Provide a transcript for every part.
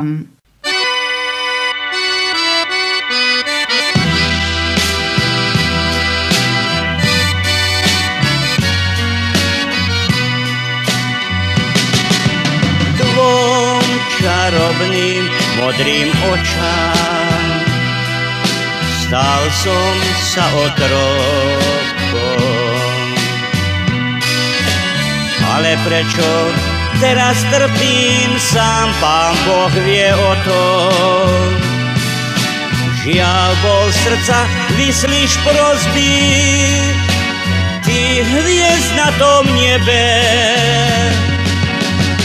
Dvom čarovným modrým očám stal som sa otrokom. Ale prečo teraz trpím, sám Pán Boh vie o tom. Žiaľ bol srdca vyslíš prosby, ty hviezd na tom nebe.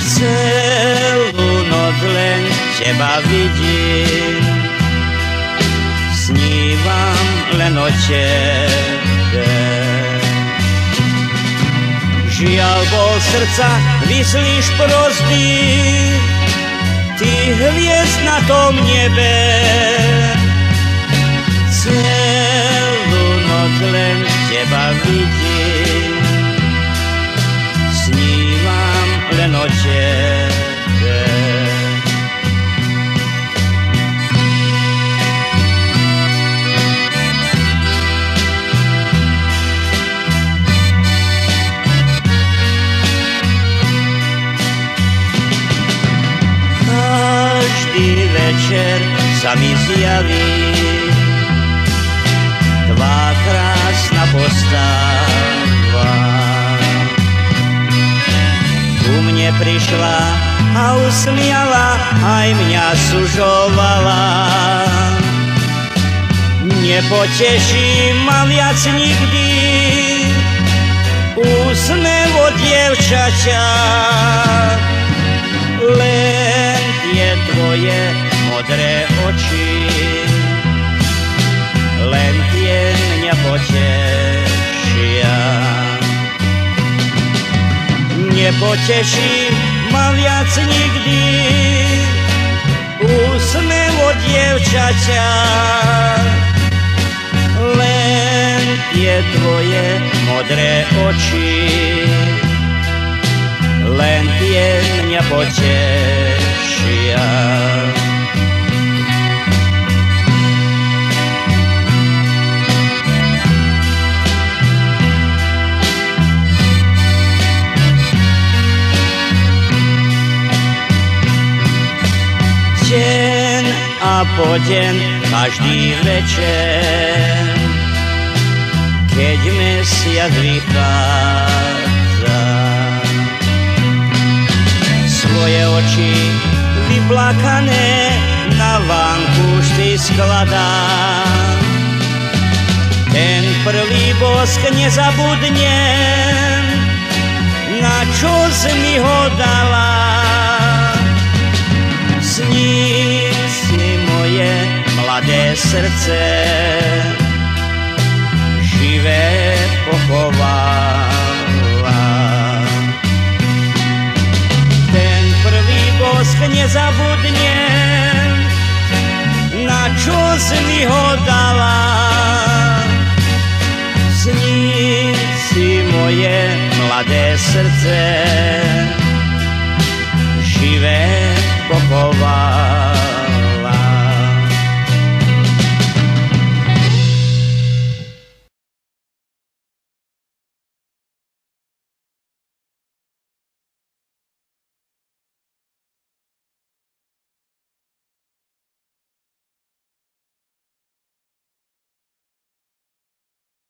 Celú noc len teba vidím, snívam len o tebe. Žiaľ bol srdca vyslíš prosby, ty hviezd na tom nebe. Celú noc len teba vidím, snívam len o tebe. Každý večer sa mi zjaví tvá krásna postava. Ku mne prišla a usmiala, aj mňa sužovala. Nepoteší ma viac nikdy úsmev od dievčaťa, len tie tvoje modré oči, len tie mňa potešia. Nepoteší ma viac nikdy úsmev od dievčaťa, len tie tvoje modré oči, len tie mňa potešia. Deň a po deň, každý večer, keď mesiac vychádza, svoje oči vyplakané na vánku vždy skladám. Ten prvý bosk nezabudnem, na čo si mi ho dala. S ním si moje mladé srdce živé pochovala. Ten prvý bosk nezabudnem, na čo si mi ho dala. S ním si moje mladé srdce živé pochovala.